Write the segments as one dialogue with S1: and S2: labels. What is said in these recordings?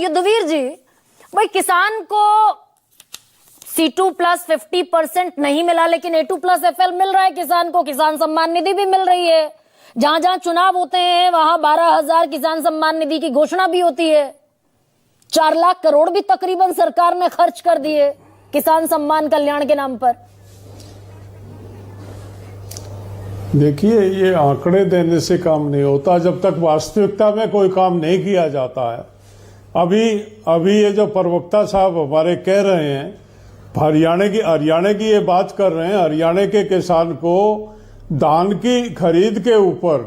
S1: युद्धवीर जी, भाई किसान को C2+50% नहीं मिला, लेकिन A2+FL मिल रहा है किसान को। किसान सम्मान निधि भी मिल रही है। जहां जहां चुनाव होते हैं वहां 12,000 किसान सम्मान निधि की घोषणा भी होती है। 4 लाख करोड़ भी तकरीबन सरकार ने खर्च कर दिए किसान सम्मान कल्याण के नाम पर।
S2: देखिए, ये आंकड़े देने से काम नहीं होता जब तक वास्तविकता में कोई काम नहीं किया जाता है। अभी ये जो प्रवक्ता साहब हमारे कह रहे हैं, हरियाणा की ये बात कर रहे हैं, हरियाणा के किसान को धान की खरीद के ऊपर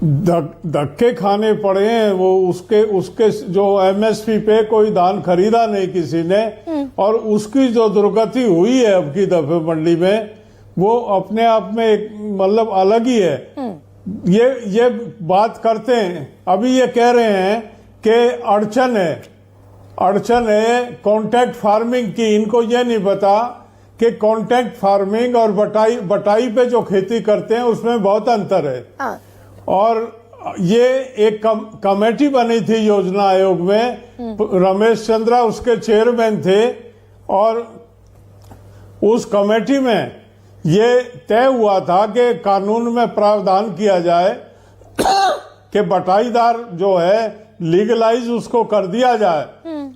S2: धक्के खाने पड़े हैं। वो उसके जो MSP पे कोई धान खरीदा नहीं किसी ने, और उसकी जो दुर्गति हुई है अब की दफे मंडी में, वो अपने आप में एक मतलब अलग ही है। ये बात करते हैं, अभी ये कह रहे हैं कि अड़चन है कॉन्ट्रैक्ट फार्मिंग की। इनको ये नहीं पता कि कॉन्ट्रैक्ट फार्मिंग और बटाई पे जो खेती करते हैं उसमें बहुत अंतर है। और ये एक कमेटी बनी थी योजना आयोग में, रमेश चंद्रा उसके चेयरमैन थे, और उस कमेटी में ये तय हुआ था कि कानून में प्रावधान किया जाए कि बटाईदार जो है लीगलाइज उसको कर दिया जाए,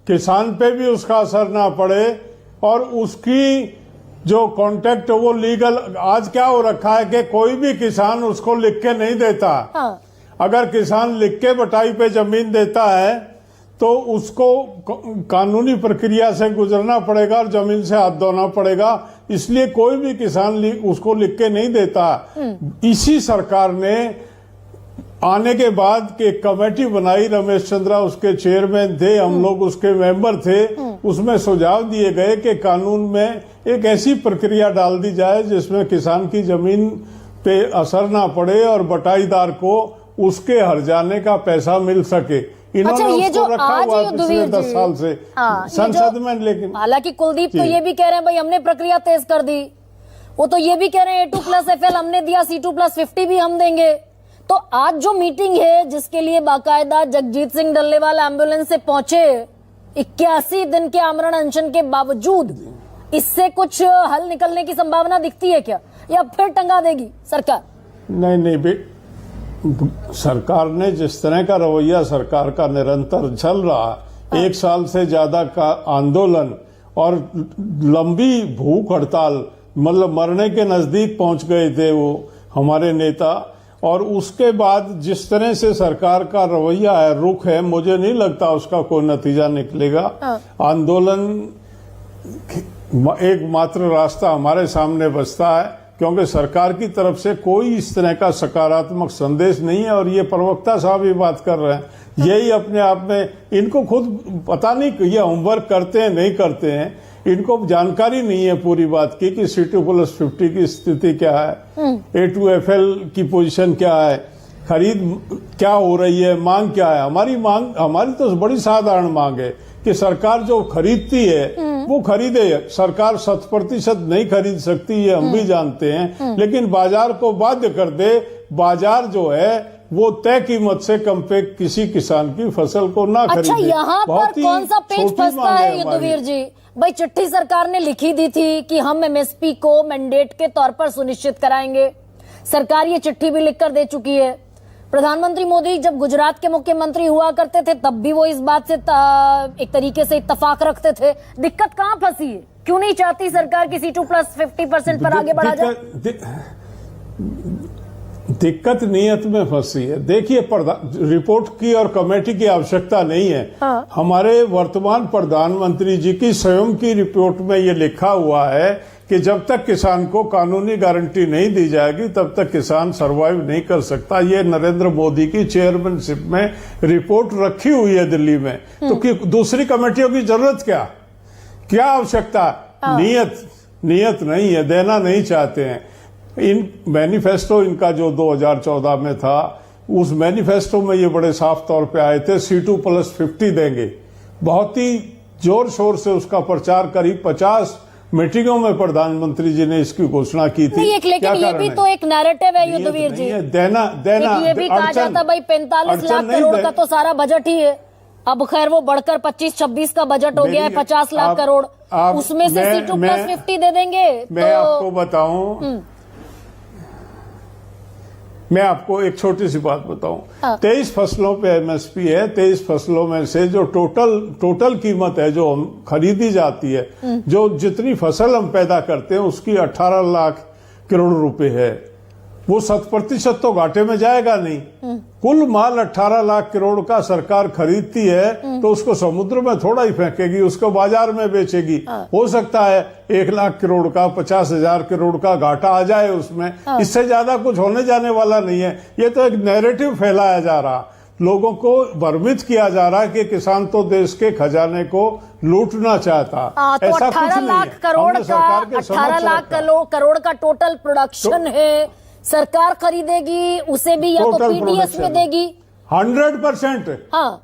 S2: किसान पे भी उसका असर ना पड़े, और उसकी जो कॉन्ट्रैक्ट वो लीगल। आज क्या हो रखा है कि कोई भी किसान उसको लिख के नहीं देता। अगर किसान लिख के बटाई पे जमीन देता है तो उसको कानूनी प्रक्रिया से गुजरना पड़ेगा और जमीन से हाथ धोना पड़ेगा। इसलिए कोई भी किसान उसको लिख के नहीं देता। इसी सरकार ने आने के बाद एक कमेटी बनाई, रमेश चंद्रा उसके चेयरमैन थे, हम लोग उसके मेंबर थे। उसमें सुझाव दिए गए कि कानून में एक ऐसी प्रक्रिया डाल दी जाए जिसमें किसान की जमीन पे असर ना पड़े और बटाईदार को उसके हर्जाने का पैसा मिल सके।
S1: अच्छा, ये जो आज
S2: पिछले 10 साल से संसद में, लेकिन
S1: हालांकि कुलदीप तो ये भी कह रहे हैं भाई हमने प्रक्रिया तेज कर दी। वो तो ये भी कह रहे हैं A2+FL हमने दिया, C2+50 भी हम देंगे। तो आज जो मीटिंग है जिसके लिए बाकायदा जगजीत सिंह डल्लेवाल एम्बुलेंस से पहुंचे, 81 दिन के आमरण अनशन के बावजूद, इससे कुछ हल निकलने की संभावना दिखती है क्या, या फिर टंगा देगी सरकार?
S2: नहीं, सरकार ने जिस तरह का रवैया सरकार का निरंतर चल रहा है, 1 साल से ज्यादा का आंदोलन और लंबी भूख हड़ताल, मतलब मरने के नजदीक पहुंच गए थे वो हमारे नेता, और उसके बाद जिस तरह से सरकार का रवैया है, रुख है, मुझे नहीं लगता उसका कोई नतीजा निकलेगा। आंदोलन एकमात्र रास्ता हमारे सामने बचता है, क्योंकि सरकार की तरफ से कोई इस तरह का सकारात्मक संदेश नहीं है। और ये प्रवक्ता साहब ये बात कर रहे हैं, यही अपने आप में इनको खुद पता नहीं कि ये होमवर्क करते हैं नहीं करते हैं, इनको जानकारी नहीं है पूरी बात की कि C2+50 की स्थिति क्या है, A2FL की पोजीशन क्या है, खरीद क्या हो रही है, मांग क्या है। हमारी तो बड़ी साधारण मांग है कि सरकार जो खरीदती है वो खरीदे। सरकार 100% नहीं खरीद सकती, ये हम भी जानते हैं, लेकिन बाजार को बाध्य कर दे। बाजार जो है वो तय कीमत से कम पे किसी किसान की फसल को ना खरीदे।
S1: अच्छा, यहाँ पर कौन सा पेच फंसता है युद्धवीर जी? भाई चिट्ठी सरकार ने लिखी दी थी कि हम MSP को मैंडेट के तौर पर सुनिश्चित कराएंगे। सरकार ये चिट्ठी भी लिखकर दे चुकी है। प्रधानमंत्री मोदी जब गुजरात के मुख्यमंत्री हुआ करते थे तब भी वो इस बात से एक तरीके से इत्तेफाक रखते थे। दिक्कत कहाँ फंसी है? क्यों नहीं चाहती सरकार की C2+50% पर आगे बढ़ा जाए?
S2: दिक्कत नियत में फंसी है। देखिए, रिपोर्ट की और कमेटी की आवश्यकता नहीं है। हमारे वर्तमान प्रधानमंत्री जी की स्वयं की रिपोर्ट में ये लिखा हुआ है कि जब तक किसान को कानूनी गारंटी नहीं दी जाएगी तब तक किसान सरवाइव नहीं कर सकता। ये नरेंद्र मोदी की चेयरमैनशिप में रिपोर्ट रखी हुई है दिल्ली में। तो दूसरी कमेटियों की जरूरत क्या आवश्यकता? नियत नहीं है, देना नहीं चाहते हैं। इन मैनिफेस्टो इनका जो 2014 में था, उस मैनिफेस्टो में ये बड़े साफ तौर पे आए थे C2+50 देंगे। बहुत ही जोर शोर से उसका प्रचार करीब 50 मीटिंगों में प्रधानमंत्री जी ने इसकी घोषणा की थी।
S1: लेकिन ये भी तो एक नैरेटिव है युद्धवीर जी।
S2: देना
S1: ये भी कहा जाता भाई 45 लाख करोड़ का तो सारा बजट ही है। अब खैर वो बढ़कर 25-26 का बजट हो गया है, 50 लाख करोड़, उसमें से C2+50 दे देंगे।
S2: मैं आपको बताऊं, मैं आपको एक छोटी सी बात बताऊं। 23 फसलों पे MSP है। 23 फसलों में से जो टोटल कीमत है जो हम खरीदी जाती है, जो जितनी फसल हम पैदा करते हैं उसकी 18 लाख करोड़ रुपए है। वो 7% तो घाटे में जाएगा नहीं। कुल माल 18 लाख करोड़ का सरकार खरीदती है तो उसको समुद्र में थोड़ा ही फेंकेगी, उसको बाजार में बेचेगी। हो सकता है 1 लाख करोड़ का 50,000 करोड़ का घाटा आ जाए उसमें, इससे ज्यादा कुछ होने जाने वाला नहीं है। ये तो एक नैरेटिव फैलाया जा रहा, लोगों को भ्रमित किया जा रहा है कि किसान तो देश के खजाने को लूटना चाहता।
S1: तो
S2: ऐसा
S1: 18
S2: कुछ
S1: लाख करोड़ का 18 लाख करोड़ का टोटल प्रोडक्शन है, सरकार खरीदेगी, उसे भी या तो PDS में देगी।
S2: 100%।
S1: हाँ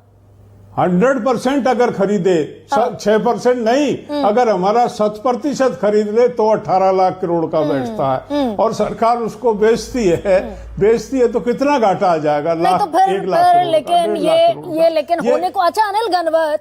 S2: 100% अगर खरीदे, 6% नहीं, अगर हमारा 7% खरीद ले तो 18 लाख करोड़ का बैठता है, और सरकार उसको बेचती है तो कितना घाटा आ जाएगा?
S1: नहीं तो फिर लेकिन ये होने को। अच्छा अनिल घनवत,